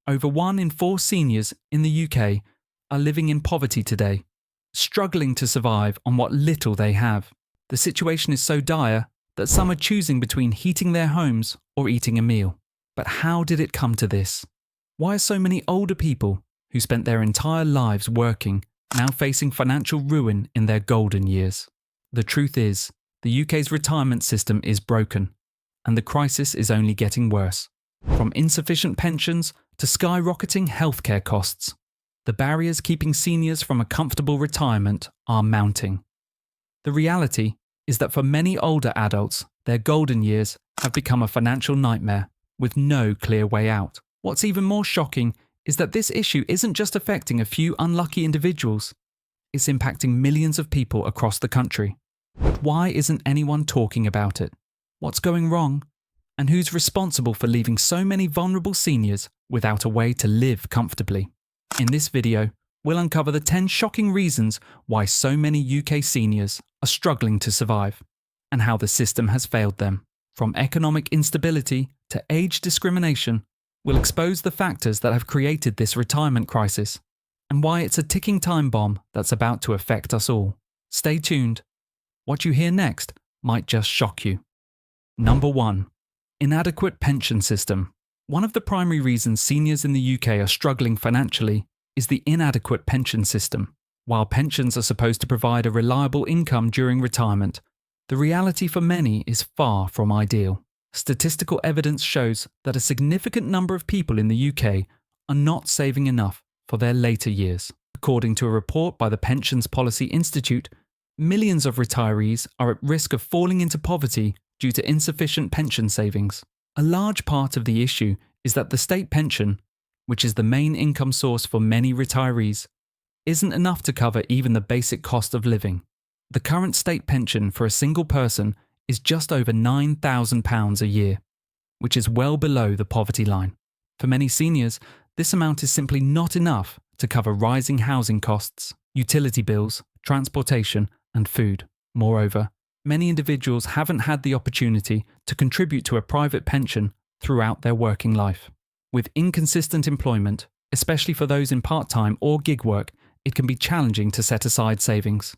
Over 1 in 4 seniors in the UK are living in poverty today, struggling to survive on what little they have. The situation is so dire that some are choosing between heating their homes or eating a meal. But how did it come to this? Why are so many older people who spent their entire lives working now facing financial ruin in their golden years? The truth is, the UK's retirement system is broken, and the crisis is only getting worse. From insufficient pensions to skyrocketing healthcare costs, the barriers keeping seniors from a comfortable retirement are mounting. The reality is that for many older adults, their golden years have become a financial nightmare with no clear way out. What's even more shocking is that this issue isn't just affecting a few unlucky individuals, it's impacting millions of people across the country. Why isn't anyone talking about it? What's going wrong? And who's responsible for leaving so many vulnerable seniors without a way to live comfortably? In this video, we'll uncover the 10 shocking reasons why so many UK seniors are struggling to survive, and how the system has failed them. From economic instability to age discrimination, we'll expose the factors that have created this retirement crisis, and why it's a ticking time bomb that's about to affect us all. Stay tuned. What you hear next might just shock you. Number 1. Inadequate pension system. One of the primary reasons seniors in the UK are struggling financially is the inadequate pension system. While pensions are supposed to provide a reliable income during retirement, the reality for many is far from ideal. Statistical evidence shows that a significant number of people in the UK are not saving enough for their later years. According to a report by the Pensions Policy Institute, millions of retirees are at risk of falling into poverty due to insufficient pension savings. A large part of the issue is that the state pension, which is the main income source for many retirees, isn't enough to cover even the basic cost of living. The current state pension for a single person is just over £9,000 a year, which is well below the poverty line. For many seniors, this amount is simply not enough to cover rising housing costs, utility bills, transportation, and food. Moreover, many individuals haven't had the opportunity to contribute to a private pension throughout their working life. With inconsistent employment, especially for those in part-time or gig work, it can be challenging to set aside savings.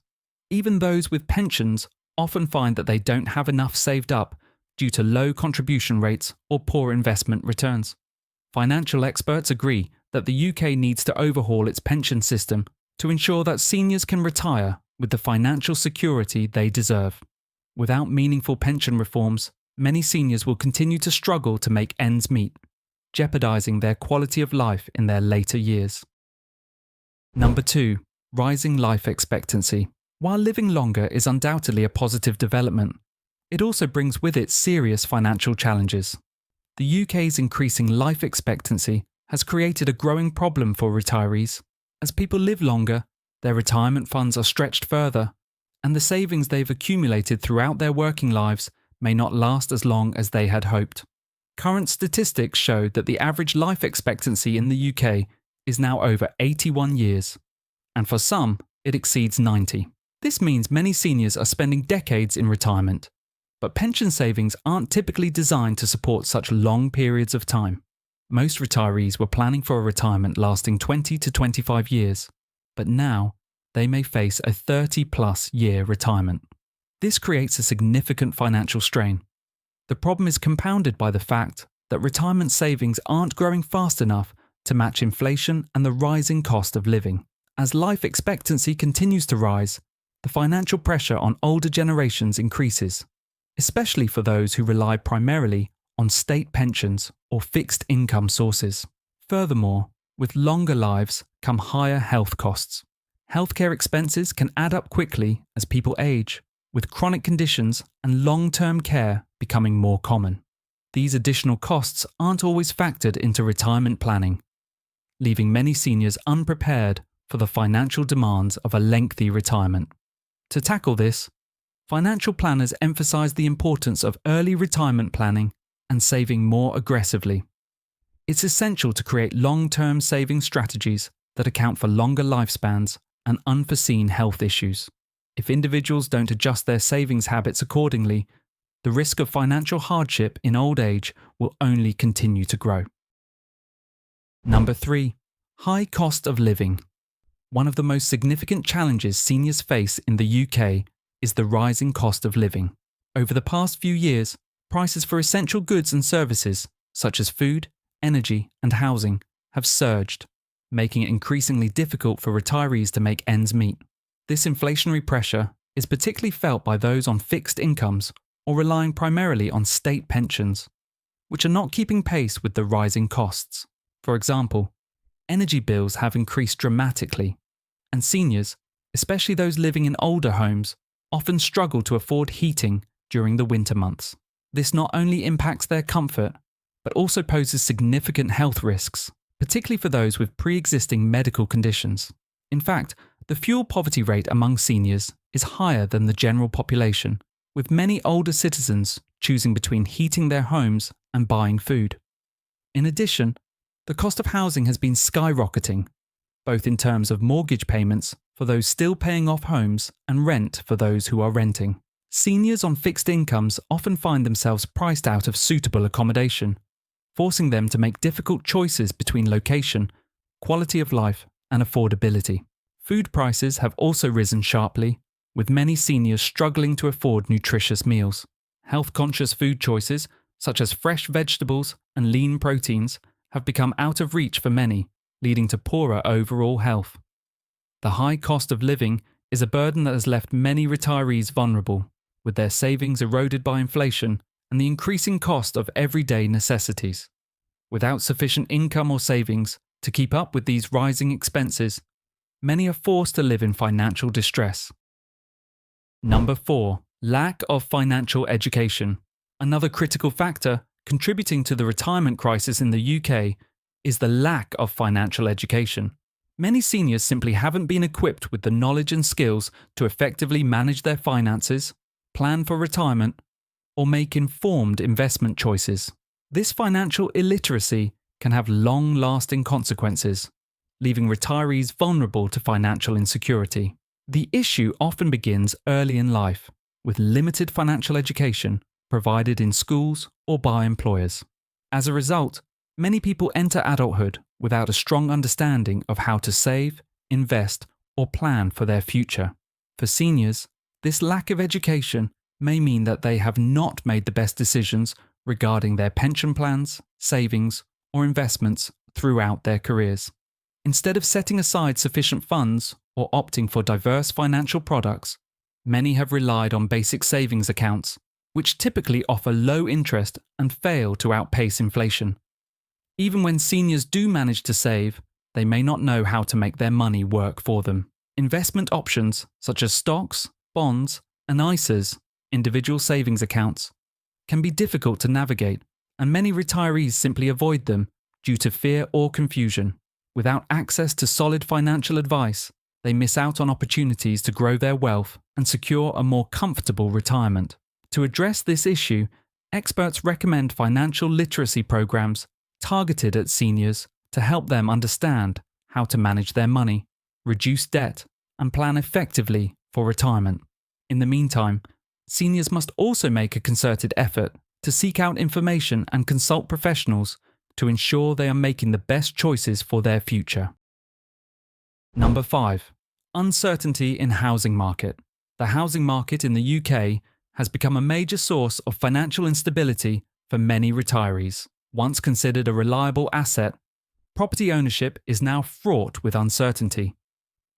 Even those with pensions often find that they don't have enough saved up due to low contribution rates or poor investment returns. Financial experts agree that the UK needs to overhaul its pension system to ensure that seniors can retire with the financial security they deserve. Without meaningful pension reforms, many seniors will continue to struggle to make ends meet, jeopardizing their quality of life in their later years. Number 2. Rising life expectancy. While living longer is undoubtedly a positive development, it also brings with it serious financial challenges. The UK's increasing life expectancy has created a growing problem for retirees. As people live longer, their retirement funds are stretched further, and the savings they've accumulated throughout their working lives may not last as long as they had hoped. Current statistics show that the average life expectancy in the UK is now over 81 years, and for some, it exceeds 90. This means many seniors are spending decades in retirement, but pension savings aren't typically designed to support such long periods of time. Most retirees were planning for a retirement lasting 20 to 25 years, but now they may face a 30-plus year retirement. This creates a significant financial strain. The problem is compounded by the fact that retirement savings aren't growing fast enough to match inflation and the rising cost of living. As life expectancy continues to rise, the financial pressure on older generations increases, especially for those who rely primarily on state pensions or fixed income sources. Furthermore, with longer lives come higher health costs. Healthcare expenses can add up quickly as people age, with chronic conditions and long-term care becoming more common. These additional costs aren't always factored into retirement planning, leaving many seniors unprepared for the financial demands of a lengthy retirement. To tackle this, financial planners emphasize the importance of early retirement planning and saving more aggressively. It's essential to create long-term saving strategies that account for longer lifespans and unforeseen health issues. If individuals don't adjust their savings habits accordingly, the risk of financial hardship in old age will only continue to grow. Number 3. High cost of living. One of the most significant challenges seniors face in the UK is the rising cost of living. Over the past few years, prices for essential goods and services, such as food, energy, and housing, have surged, making it increasingly difficult for retirees to make ends meet. This inflationary pressure is particularly felt by those on fixed incomes or relying primarily on state pensions, which are not keeping pace with the rising costs. For example, energy bills have increased dramatically, and seniors, especially those living in older homes, often struggle to afford heating during the winter months. This not only impacts their comfort, but also poses significant health risks, particularly for those with pre-existing medical conditions. In fact, the fuel poverty rate among seniors is higher than the general population, with many older citizens choosing between heating their homes and buying food. In addition, the cost of housing has been skyrocketing, both in terms of mortgage payments for those still paying off homes and rent for those who are renting. Seniors on fixed incomes often find themselves priced out of suitable accommodation, forcing them to make difficult choices between location, quality of life, and affordability. Food prices have also risen sharply, with many seniors struggling to afford nutritious meals. Health-conscious food choices, such as fresh vegetables and lean proteins, have become out of reach for many, leading to poorer overall health. The high cost of living is a burden that has left many retirees vulnerable, with their savings eroded by inflation and the increasing cost of everyday necessities. Without sufficient income or savings to keep up with these rising expenses, many are forced to live in financial distress. Number 4. Lack of financial education. Another critical factor contributing to the retirement crisis in the UK is the lack of financial education. Many seniors simply haven't been equipped with the knowledge and skills to effectively manage their finances, plan for retirement, or make informed investment choices. This financial illiteracy can have long-lasting consequences, leaving retirees vulnerable to financial insecurity. The issue often begins early in life, with limited financial education provided in schools or by employers. As a result, many people enter adulthood without a strong understanding of how to save, invest, or plan for their future. For seniors, this lack of education may mean that they have not made the best decisions regarding their pension plans, savings, or investments throughout their careers. Instead of setting aside sufficient funds or opting for diverse financial products, many have relied on basic savings accounts, which typically offer low interest and fail to outpace inflation. Even when seniors do manage to save, they may not know how to make their money work for them. Investment options such as stocks, bonds, and ISAs, individual savings accounts, can be difficult to navigate, and many retirees simply avoid them due to fear or confusion. Without access to solid financial advice, they miss out on opportunities to grow their wealth and secure a more comfortable retirement. To address this issue, experts recommend financial literacy programs targeted at seniors to help them understand how to manage their money, reduce debt, and plan effectively for retirement. In the meantime, seniors must also make a concerted effort to seek out information and consult professionals to ensure they are making the best choices for their future. Number 5. Uncertainty in housing market. The housing market in the UK has become a major source of financial instability for many retirees. Once considered a reliable asset, property ownership is now fraught with uncertainty,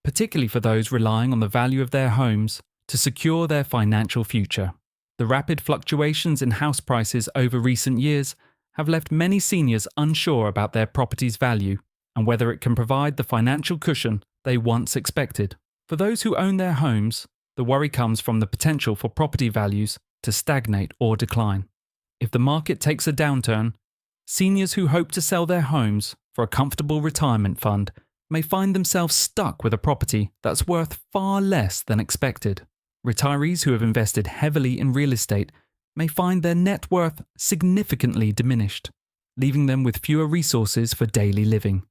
particularly for those relying on the value of their homes to secure their financial future. The rapid fluctuations in house prices over recent years have left many seniors unsure about their property's value and whether it can provide the financial cushion they once expected. For those who own their homes, the worry comes from the potential for property values to stagnate or decline. If the market takes a downturn, seniors who hope to sell their homes for a comfortable retirement fund may find themselves stuck with a property that's worth far less than expected. Retirees who have invested heavily in real estate may find their net worth significantly diminished, leaving them with fewer resources for daily living.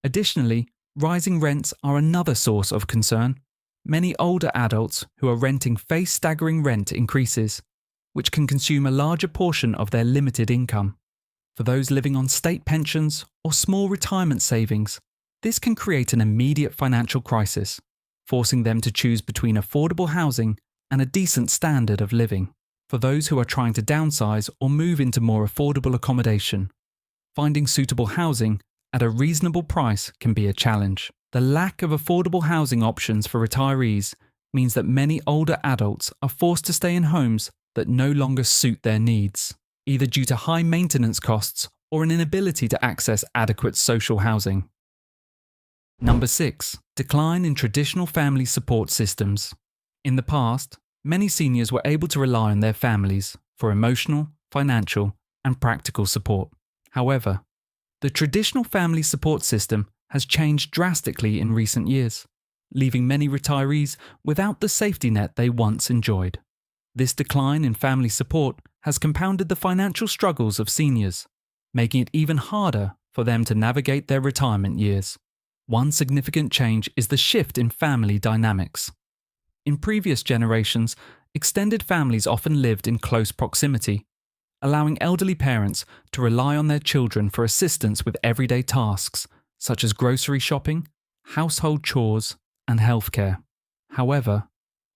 Additionally, rising rents are another source of concern. Many older adults who are renting face staggering rent increases, which can consume a larger portion of their limited income. For those living on state pensions or small retirement savings, this can create an immediate financial crisis, forcing them to choose between affordable housing and a decent standard of living. For those who are trying to downsize or move into more affordable accommodation, finding suitable housing at a reasonable price can be a challenge. The lack of affordable housing options for retirees means that many older adults are forced to stay in homes that no longer suit their needs, either due to high maintenance costs or an inability to access adequate social housing. Number 6. Decline in traditional family support systems. In the past, many seniors were able to rely on their families for emotional, financial, and practical support. However, the traditional family support system has changed drastically in recent years, leaving many retirees without the safety net they once enjoyed. This decline in family support has compounded the financial struggles of seniors, making it even harder for them to navigate their retirement years. One significant change is the shift in family dynamics. In previous generations, extended families often lived in close proximity, allowing elderly parents to rely on their children for assistance with everyday tasks such as grocery shopping, household chores, and healthcare. However,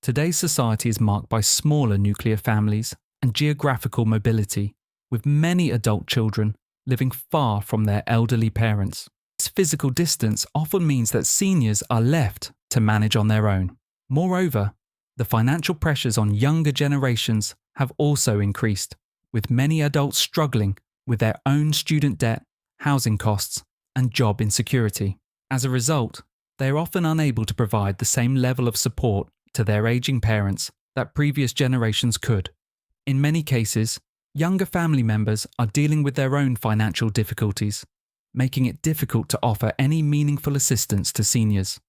today's society is marked by smaller nuclear families and geographical mobility, with many adult children living far from their elderly parents. This physical distance often means that seniors are left to manage on their own. Moreover, the financial pressures on younger generations have also increased, with many adults struggling with their own student debt, housing costs, and job insecurity. As a result, they are often unable to provide the same level of support to their aging parents that previous generations could. In many cases, younger family members are dealing with their own financial difficulties, making it difficult to offer any meaningful assistance to seniors.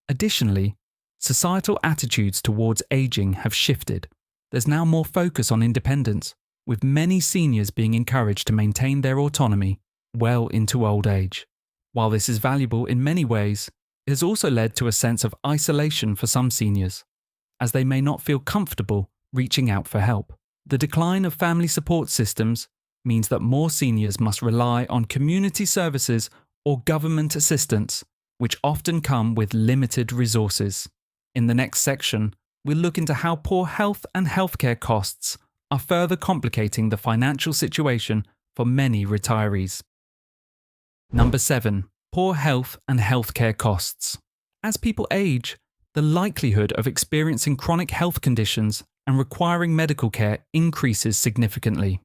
Additionally, societal attitudes towards aging have shifted. There's now more focus on independence, with many seniors being encouraged to maintain their autonomy well into old age. While this is valuable in many ways, it has also led to a sense of isolation for some seniors, as they may not feel comfortable reaching out for help. The decline of family support systems means that more seniors must rely on community services or government assistance, which often come with limited resources. In the next section, we'll look into how poor health and healthcare costs are further complicating the financial situation for many retirees. Number 7. Poor health and healthcare costs. As people age, the likelihood of experiencing chronic health conditions and requiring medical care increases significantly.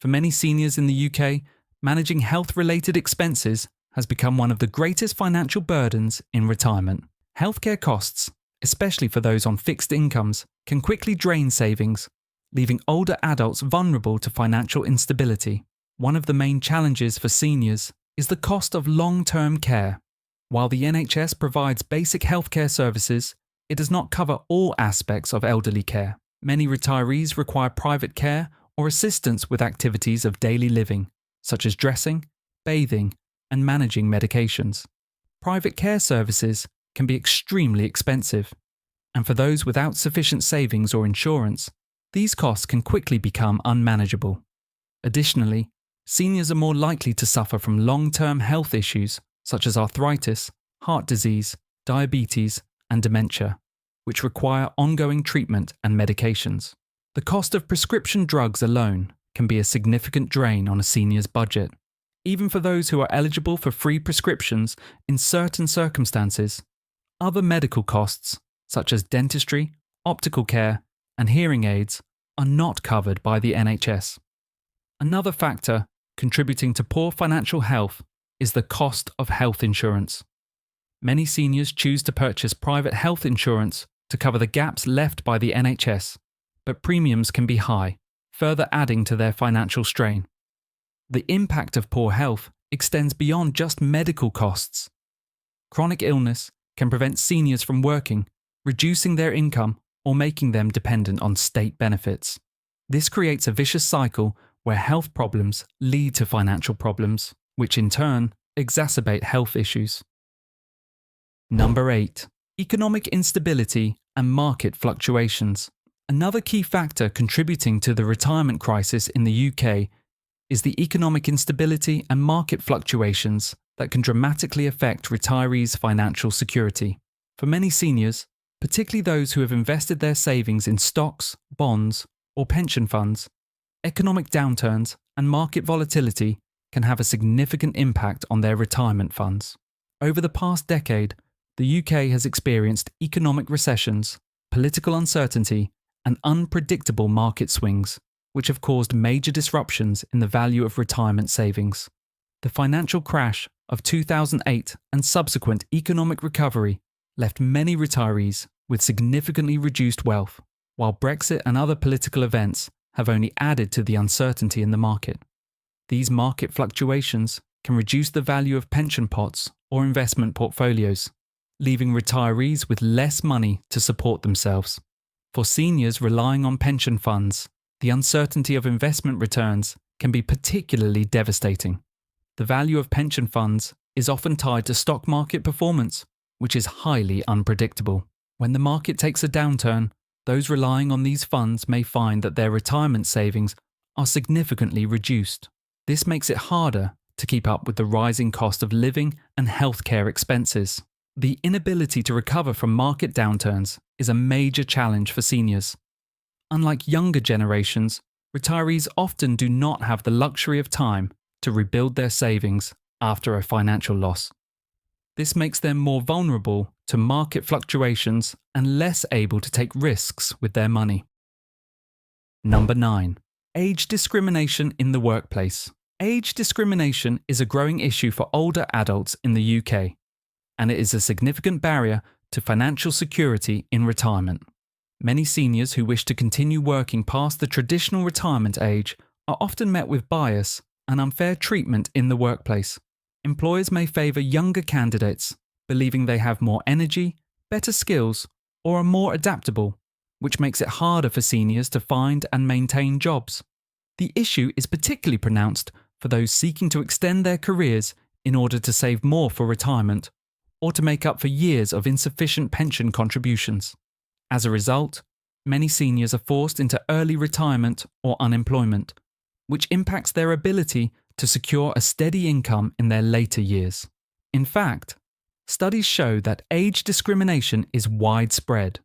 For many seniors in the UK, managing health-related expenses has become one of the greatest financial burdens in retirement. Healthcare costs, especially for those on fixed incomes, can quickly drain savings, leaving older adults vulnerable to financial instability. One of the main challenges for seniors is the cost of long-term care. While the NHS provides basic healthcare services, it does not cover all aspects of elderly care. Many retirees require private care or assistance with activities of daily living, such as dressing, bathing, and managing medications. Private care services can be extremely expensive, and for those without sufficient savings or insurance, these costs can quickly become unmanageable. Additionally, seniors are more likely to suffer from long-term health issues such as arthritis, heart disease, diabetes, and dementia, which require ongoing treatment and medications. The cost of prescription drugs alone can be a significant drain on a senior's budget. Even for those who are eligible for free prescriptions in certain circumstances, other medical costs, such as dentistry, optical care, and hearing aids, are not covered by the NHS. Another factor contributing to poor financial health is the cost of health insurance. Many seniors choose to purchase private health insurance to cover the gaps left by the NHS, but premiums can be high, further adding to their financial strain. The impact of poor health extends beyond just medical costs. Chronic illness can prevent seniors from working, reducing their income, or making them dependent on state benefits. This creates a vicious cycle where health problems lead to financial problems, which in turn exacerbate health issues. Number 8. Economic instability and market fluctuations. Another key factor contributing to the retirement crisis in the UK is the economic instability and market fluctuations that can dramatically affect retirees' financial security. For many seniors, particularly those who have invested their savings in stocks, bonds, or pension funds, economic downturns and market volatility can have a significant impact on their retirement funds. Over the past decade, the UK has experienced economic recessions, political uncertainty, and unpredictable market swings, which have caused major disruptions in the value of retirement savings. The financial crash of 2008 and subsequent economic recovery left many retirees with significantly reduced wealth, while Brexit and other political events have only added to the uncertainty in the market. These market fluctuations can reduce the value of pension pots or investment portfolios, leaving retirees with less money to support themselves. For seniors relying on pension funds, the uncertainty of investment returns can be particularly devastating. The value of pension funds is often tied to stock market performance, which is highly unpredictable. When the market takes a downturn, those relying on these funds may find that their retirement savings are significantly reduced. This makes it harder to keep up with the rising cost of living and healthcare expenses. The inability to recover from market downturns is a major challenge for seniors. Unlike younger generations, retirees often do not have the luxury of time to rebuild their savings after a financial loss. This makes them more vulnerable to market fluctuations and less able to take risks with their money. Number 9. Age discrimination in the workplace. Age discrimination is a growing issue for older adults in the UK, and it is a significant barrier to financial security in retirement. Many seniors who wish to continue working past the traditional retirement age are often met with bias and unfair treatment in the workplace. Employers may favour younger candidates, believing they have more energy, better skills, or are more adaptable, which makes it harder for seniors to find and maintain jobs. The issue is particularly pronounced for those seeking to extend their careers in order to save more for retirement, or to make up for years of insufficient pension contributions. As a result, many seniors are forced into early retirement or unemployment, which impacts their ability to secure a steady income in their later years. In fact, studies show that age discrimination is widespread,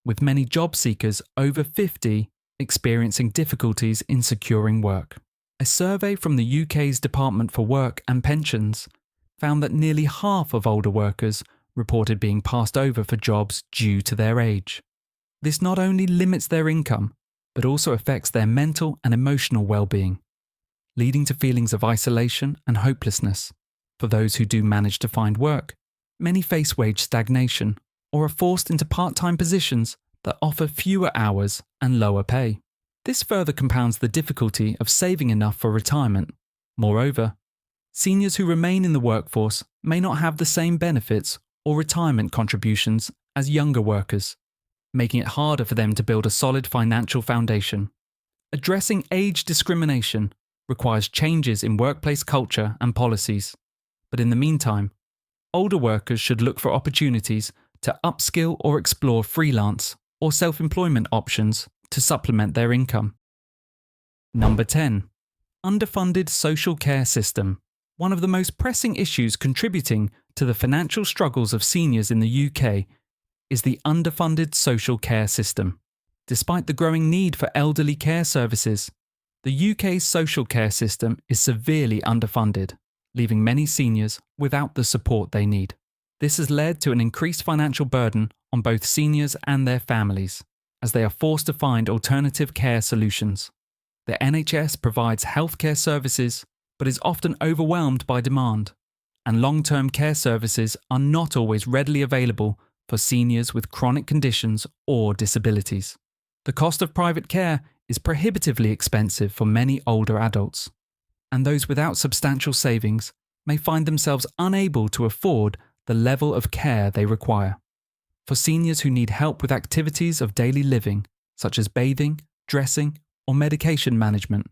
with many job seekers over 50 experiencing difficulties in securing work. A survey from the UK's Department for Work and Pensions found that nearly half of older workers reported being passed over for jobs due to their age. This not only limits their income, but also affects their mental and emotional well-being, leading to feelings of isolation and hopelessness. For those who do manage to find work, many face wage stagnation or are forced into part-time positions that offer fewer hours and lower pay. This further compounds the difficulty of saving enough for retirement. Moreover, seniors who remain in the workforce may not have the same benefits or retirement contributions as younger workers, making it harder for them to build a solid financial foundation. Addressing age discrimination requires changes in workplace culture and policies, but in the meantime, older workers should look for opportunities to upskill or explore freelance or self-employment options to supplement their income. Number 10. Underfunded social care system. One of the most pressing issues contributing to the financial struggles of seniors in the UK is the underfunded social care system. Despite the growing need for elderly care services, the UK's social care system is severely underfunded, leaving many seniors without the support they need. This has led to an increased financial burden on both seniors and their families, as they are forced to find alternative care solutions. The NHS provides healthcare services, but is often overwhelmed by demand, and long-term care services are not always readily available for seniors with chronic conditions or disabilities. The cost of private care is prohibitively expensive for many older adults, and those without substantial savings may find themselves unable to afford the level of care they require. For seniors who need help with activities of daily living, such as bathing, dressing, or medication management,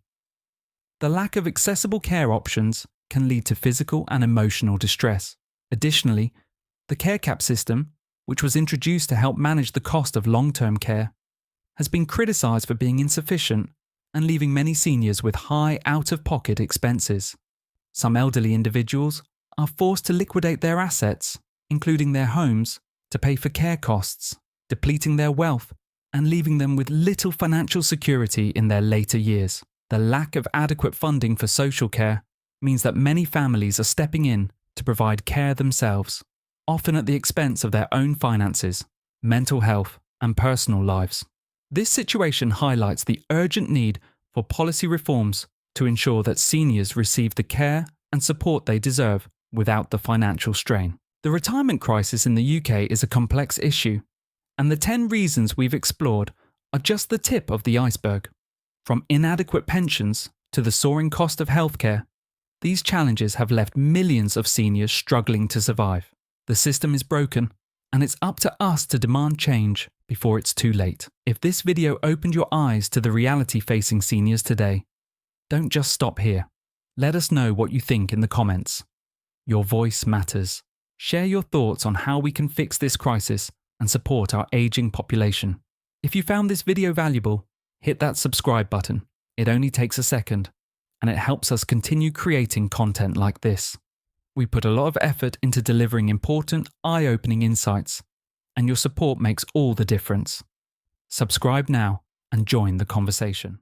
the lack of accessible care options can lead to physical and emotional distress. Additionally, the care cap system, which was introduced to help manage the cost of long-term care, has been criticised for being insufficient and leaving many seniors with high out-of-pocket expenses. Some elderly individuals are forced to liquidate their assets, including their homes, to pay for care costs, depleting their wealth and leaving them with little financial security in their later years. The lack of adequate funding for social care means that many families are stepping in to provide care themselves, often at the expense of their own finances, mental health, and personal lives. This situation highlights the urgent need for policy reforms to ensure that seniors receive the care and support they deserve without the financial strain. The retirement crisis in the UK is a complex issue, and the 10 reasons we've explored are just the tip of the iceberg. From inadequate pensions to the soaring cost of healthcare, these challenges have left millions of seniors struggling to survive. The system is broken, and it's up to us to demand change before it's too late. If this video opened your eyes to the reality facing seniors today, don't just stop here. Let us know what you think in the comments. Your voice matters. Share your thoughts on how we can fix this crisis and support our aging population. If you found this video valuable, hit that subscribe button. It only takes a second, and it helps us continue creating content like this. We put a lot of effort into delivering important, eye-opening insights, and your support makes all the difference. Subscribe now and join the conversation.